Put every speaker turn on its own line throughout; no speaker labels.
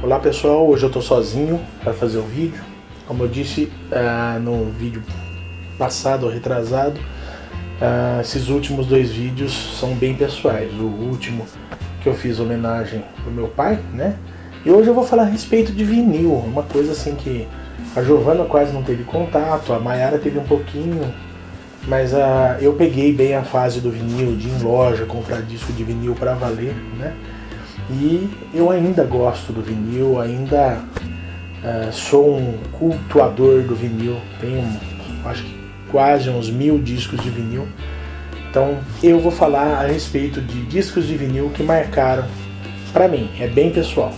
Olá pessoal, hoje eu estou sozinho para fazer o vídeo. Como eu disse no vídeo passado ou retrasado, esses últimos 2 vídeos são bem pessoais. O último que eu fiz homenagem ao meu pai, né? E hoje eu vou falar a respeito de vinil, uma coisa assim que a Giovana quase não teve contato, a Mayara teve um pouquinho, mas eu peguei bem a fase do vinil, de ir em loja, comprar disco de vinil para valer, né? E eu ainda gosto do vinil, ainda sou um cultuador do vinil, tenho acho que quase uns 1000 discos de vinil. Então eu vou falar a respeito de discos de vinil que marcaram para mim, é bem pessoal.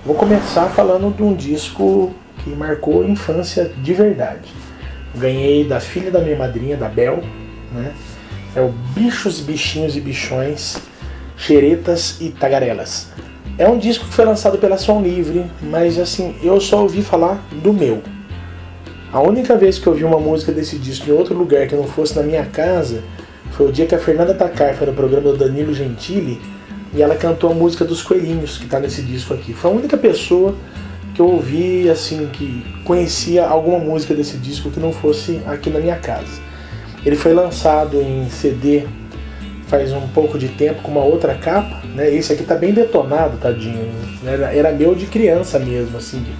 Vou começar falando de um disco que marcou a infância de verdade. Ganhei da filha da minha madrinha, da Bel, né? É o Bichos, Bichinhos e Bichões, Xeretas e Tagarelas. É um disco que foi lançado pela Som Livre, mas assim, eu só ouvi falar do meu. A única vez que eu ouvi uma música desse disco em outro lugar que não fosse na minha casa foi o dia que a Fernanda Takai foi no programa do Danilo Gentili e ela cantou a música dos Coelhinhos, que está nesse disco aqui. Foi a única pessoa que eu ouvi, assim, que conhecia alguma música desse disco que não fosse aqui na minha casa. Ele foi lançado em CD faz um pouco de tempo com uma outra capa, né? Esse aqui tá bem detonado, tadinho. Era meu de criança mesmo, assim, de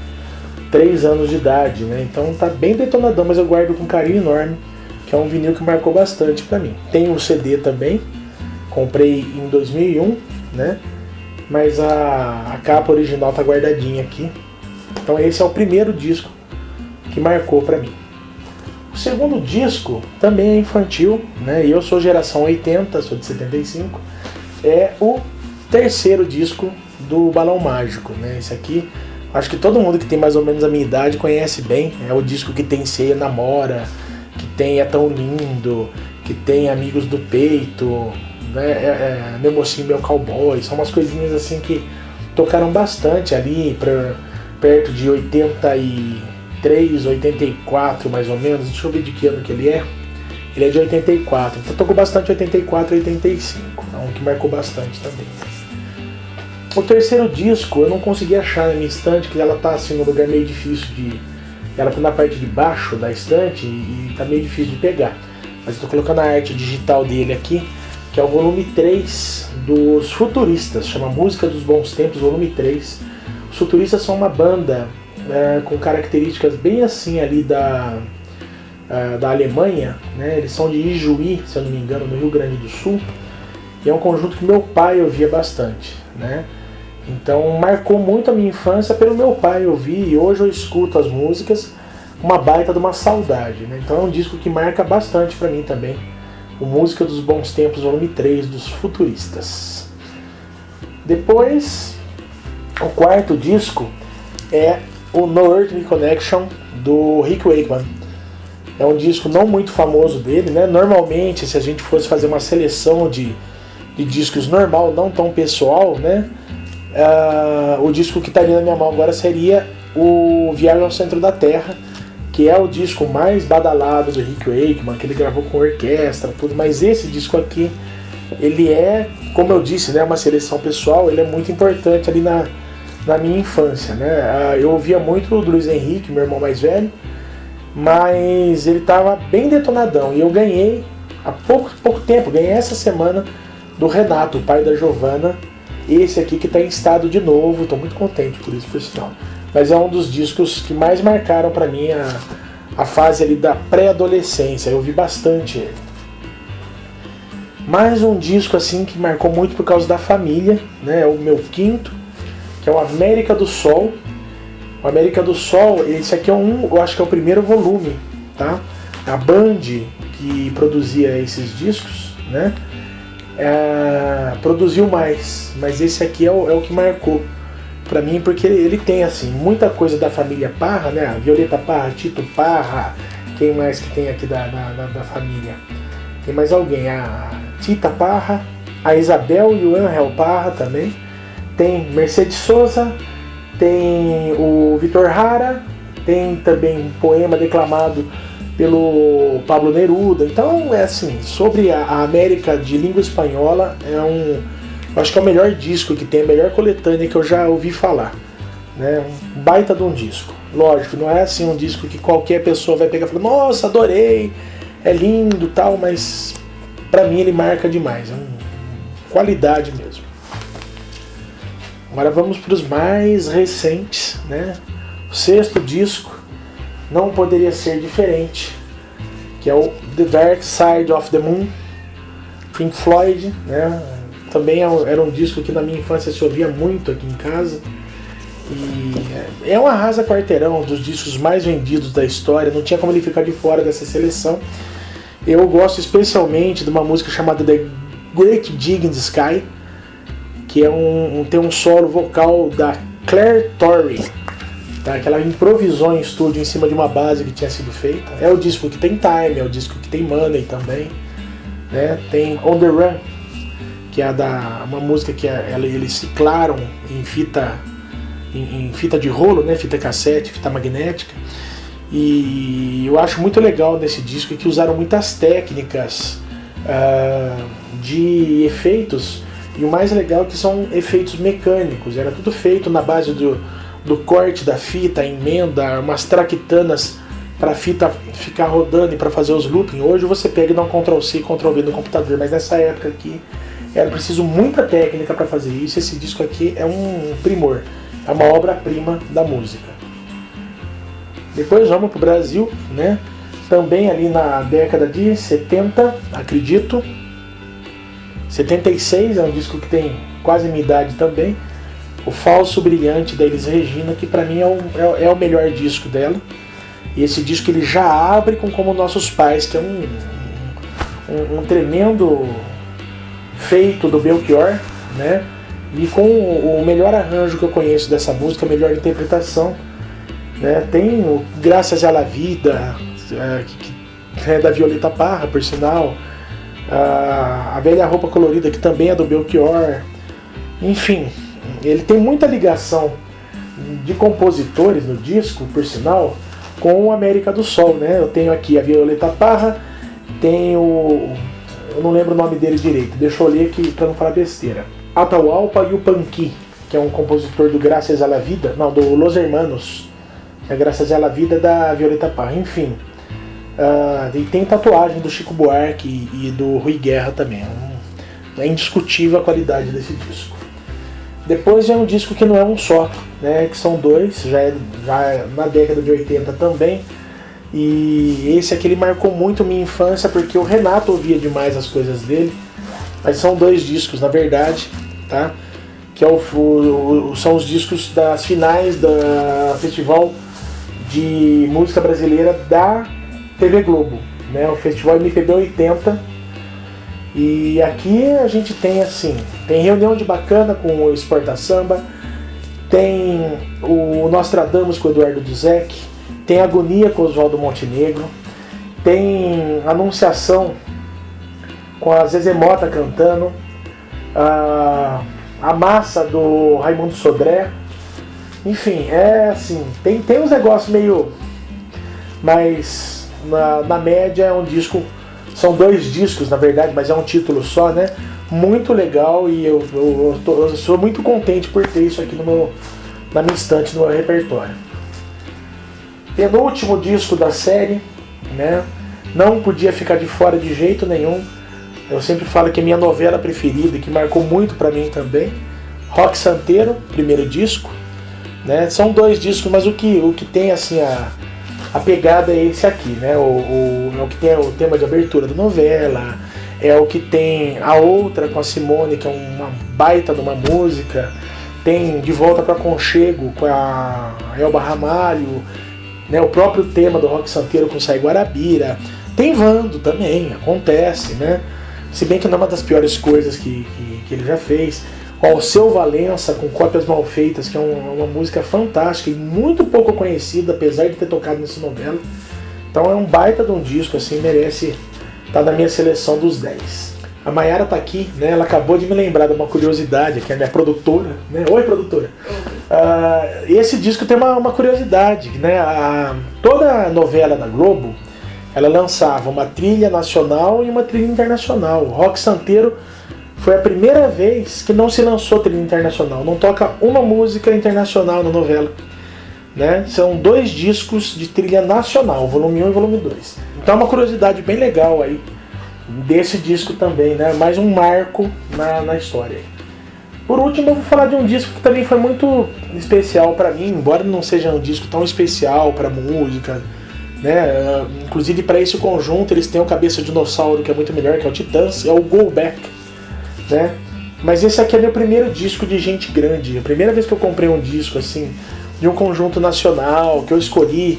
3 anos de idade, né? Então tá bem detonadão, mas eu guardo com carinho enorme, que é um vinil que marcou bastante pra mim. Tem o CD também, comprei em 2001, né? Mas a capa original tá guardadinha aqui. Então esse é o primeiro disco que marcou pra mim. O segundo disco também é infantil, né? Eu sou geração 80, sou de 75. É o terceiro disco do Balão Mágico, né? Esse aqui, acho que todo mundo que tem mais ou menos a minha idade conhece bem. É o disco que tem Ceia Namora, que tem É Tão Lindo, que tem Amigos do Peito, né? Meu Mocinho, Meu Cowboy. São umas coisinhas assim que tocaram bastante ali perto de 83, 84 mais ou menos. Deixa eu ver de que ano que ele é. Ele é de 84, então tocou bastante 84 e 85, é um que marcou bastante também. O terceiro disco eu não consegui achar na minha estante, que ela tá assim num lugar meio difícil de... Ela tá na parte de baixo da estante e tá meio difícil de pegar. Mas eu tô colocando a arte digital dele aqui, que é o volume 3 dos Futuristas, chama Música dos Bons Tempos, volume 3. Os Futuristas são uma banda com características bem assim ali da Alemanha, né? Eles são de Ijuí, se eu não me engano, no Rio Grande do Sul, e é um conjunto que meu pai ouvia bastante, né? Então marcou muito a minha infância pelo meu pai ouvir, e hoje eu escuto as músicas, uma baita de uma saudade, né? Então é um disco que marca bastante pra mim também, o Música dos Bons Tempos, volume 3 dos Futuristas. Depois, o quarto disco é o No Earthly Connection do Rick Wakeman. É um disco não muito famoso dele, né? Normalmente, se a gente fosse fazer uma seleção de discos normal, não tão pessoal, né? O disco que estaria na minha mão agora seria o Viagem ao Centro da Terra, que é o disco mais badalado do Rick Wakeman, que ele gravou com orquestra, tudo. Mas esse disco aqui, ele é, como eu disse, né, uma seleção pessoal, ele é muito importante ali na minha infância, né? Eu ouvia muito do Luiz Henrique, meu irmão mais velho, mas ele estava bem detonadão, e eu ganhei há pouco tempo, ganhei essa semana do Renato, o pai da Giovana, esse aqui que está em estado de novo, estou muito contente por isso, por sinal. Mas é um dos discos que mais marcaram para mim a fase ali da pré-adolescência, eu ouvi bastante ele. Mais um disco assim que marcou muito por causa da família, né? É o meu quinto, que é o América do Sol. O América do Sol, esse aqui eu acho que é o primeiro volume, tá? A Band que produzia esses discos, né? Produziu mais, mas esse aqui é o que marcou pra mim, porque ele tem assim muita coisa da família Parra, né? A Violeta Parra, Tito Parra, quem mais que tem aqui da família? Tem mais alguém? A Tita Parra, a Isabel e o Angel Parra também. Tem Mercedes Sosa, tem o Vitor Hara, tem também um poema declamado pelo Pablo Neruda. Então é assim, sobre a América de língua espanhola, eu acho que é o melhor disco que tem, a melhor coletânea que eu já ouvi falar, né? Um baita de um disco. Lógico, não é assim um disco que qualquer pessoa vai pegar e falar, nossa, adorei, é lindo, tal, mas pra mim ele marca demais, é uma qualidade mesmo. Agora vamos para os mais recentes, né? O 6º disco não poderia ser diferente, que é o The Dark Side of the Moon, Pink Floyd, né? Também era um disco que na minha infância se ouvia muito aqui em casa. E é um arrasa-quarteirão, dos discos mais vendidos da história, não tinha como ele ficar de fora dessa seleção. Eu gosto especialmente de uma música chamada The Great Gig in the Sky, que tem um solo vocal da Claire Torrey, tá? Que ela improvisou em estúdio em cima de uma base que tinha sido feita. É o disco que tem Time, é o disco que tem Money também, né? Tem On the Run, que é uma música que eles ciclaram em fita de rolo, né? Fita cassete, fita magnética. E eu acho muito legal nesse disco que usaram muitas técnicas de efeitos, e o mais legal é que são efeitos mecânicos. Era tudo feito na base do corte da fita, emenda, umas traquitanas para a fita ficar rodando e para fazer os looping. Hoje você pega e dá um Ctrl+C, Ctrl+V no computador, mas nessa época aqui era preciso muita técnica para fazer isso. Esse disco aqui é um primor, é uma obra-prima da música. Depois vamos para o Brasil, né? Também ali na década de 70, acredito. 76 é um disco que tem quase minha idade também. O Falso Brilhante da Elis Regina, que para mim é o melhor disco dela. E esse disco ele já abre com Como Nossos Pais, que é um tremendo feito do Belchior, né? E com o melhor arranjo que eu conheço dessa música, a melhor interpretação, né? Tem o Graças à La Vida, que é da Violeta Parra, por sinal. A Velha Roupa Colorida, que também é do Belchior. Enfim, ele tem muita ligação de compositores no disco, por sinal, com o América do Sol, né? Eu tenho aqui a Violeta Parra, tenho... eu não lembro o nome dele direito, deixa eu ler aqui para não falar besteira. Atahualpa Yupanqui, que é um compositor do Graças à La Vida, não, do Los Hermanos, Graças à La Vida da Violeta Parra, enfim. E tem tatuagem do Chico Buarque e do Rui Guerra também. É indiscutível a qualidade desse disco. Depois é um disco que não é um só, né, que são dois, já é na década de 80 também. E esse aqui ele marcou muito minha infância, porque o Renato ouvia demais as coisas dele. Mas são dois discos, na verdade, tá? Que são os discos das finais do Festival de Música Brasileira da TV Globo, né? O Festival MPB 80. E aqui a gente tem assim, tem Reunião de Bacana com o Exporta Samba, tem o Nostradamus com o Eduardo Duzec, tem Agonia com o Oswaldo Montenegro, tem Anunciação com a Zezé Mota cantando, a Massa do Raimundo Sodré. Enfim, é assim, tem uns negócios meio, mas na média é um disco, são dois discos na verdade, mas é um título só, né? Muito legal, e eu sou muito contente por ter isso aqui na minha estante, no meu repertório. Penúltimo disco da série, né? Não podia ficar de fora de jeito nenhum. Eu sempre falo que é minha novela preferida e que marcou muito pra mim também. Rock Santeiro, primeiro disco, né? São dois discos, mas o que tem assim a pegada é esse aqui, né? É o que tem o tema de abertura da novela, é o que tem a outra com a Simone, que é uma baita de uma música. Tem De Volta para Aconchego com a Elba Ramalho, né? O próprio tema do Rock Santeiro com Sai Guarabira. Tem Vando também, acontece, né? Se bem que não é uma das piores coisas que ele já fez. Alceu Valença com Cópias Mal Feitas, que é uma música fantástica e muito pouco conhecida, apesar de ter tocado nessa novela. Então é um baita de um disco, assim, merece estar na minha seleção dos 10. A Mayara tá aqui, né? Ela acabou de me lembrar de uma curiosidade, que é a minha produtora, né? Oi, produtora. Esse disco tem uma curiosidade, né? Toda novela da Globo, ela lançava uma trilha nacional e uma trilha internacional. O Rock Santeiro foi a primeira vez que não se lançou trilha internacional. Não toca uma música internacional na novela, né? São 2 discos de trilha nacional, volume 1 e volume 2. Então é uma curiosidade bem legal aí desse disco também, né? Mais um marco na história. Por último, eu vou falar de um disco que também foi muito especial para mim, embora não seja um disco tão especial para música, né? Inclusive para esse conjunto eles têm o Cabeça de Dinossauro, que é muito melhor, que é o Titãs, é o Go Back, né? Mas esse aqui é meu primeiro disco de gente grande. A primeira vez que eu comprei um disco assim de um conjunto nacional que eu escolhi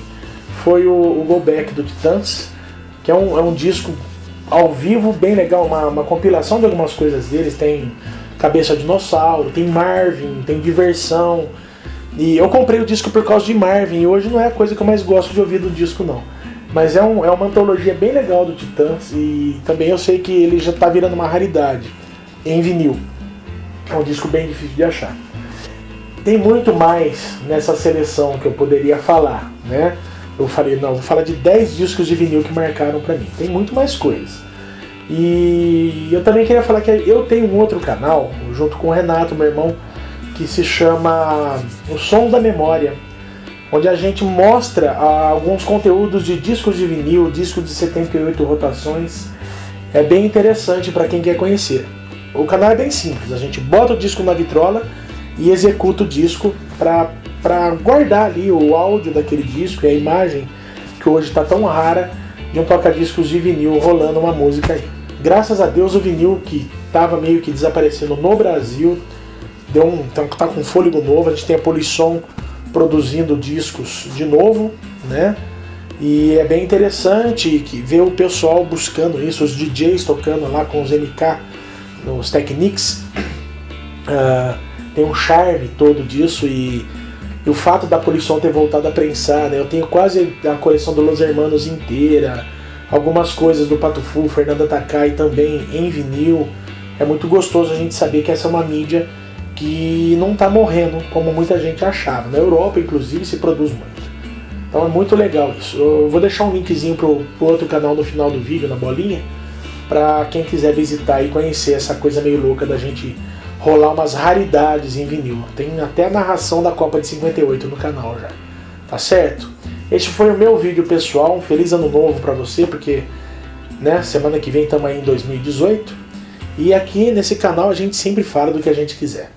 foi o Go Back do Titãs, que é um disco ao vivo bem legal, uma compilação de algumas coisas deles. Tem Cabeça de Dinossauro, tem Marvin, tem Diversão. E eu comprei o disco por causa de Marvin, e hoje não é a coisa que eu mais gosto de ouvir do disco não. Mas é uma antologia bem legal do Titãs, e também eu sei que ele já está virando uma raridade em vinil. É um disco bem difícil de achar. Tem muito mais nessa seleção que eu poderia falar, né? Eu falei, não, vou falar de 10 discos de vinil que marcaram pra mim. Tem muito mais coisas. E eu também queria falar que eu tenho um outro canal, junto com o Renato, meu irmão, que se chama Os Sons da Memória, onde a gente mostra alguns conteúdos de discos de vinil, discos de 78 rotações. É bem interessante para quem quer conhecer. O canal é bem simples, a gente bota o disco na vitrola e executa o disco para guardar ali o áudio daquele disco e a imagem, que hoje está tão rara, de um toca-discos de vinil rolando uma música aí. Graças a Deus o vinil, que estava meio que desaparecendo no Brasil, tá com fôlego novo. A gente tem a Polisson produzindo discos de novo, né? E é bem interessante ver o pessoal buscando isso, os DJs tocando lá com os MK, os Technics. Tem um charme todo disso, e o fato da Polisson ter voltado a prensar, né? Eu tenho quase a coleção do Los Hermanos inteira, algumas coisas do Pato Fu, Fernanda Takai também em vinil. É muito gostoso a gente saber que essa é uma mídia que não está morrendo como muita gente achava. Na Europa, inclusive, se produz muito. Então é muito legal isso. Eu vou deixar um linkzinho pro outro canal no final do vídeo, na bolinha, para quem quiser visitar e conhecer essa coisa meio louca da gente rolar umas raridades em vinil. Tem até a narração da Copa de 58 no canal já. Tá certo? Este foi o meu vídeo pessoal. Um feliz ano novo para você, porque, né, semana que vem estamos aí em 2018. E aqui nesse canal a gente sempre fala do que a gente quiser.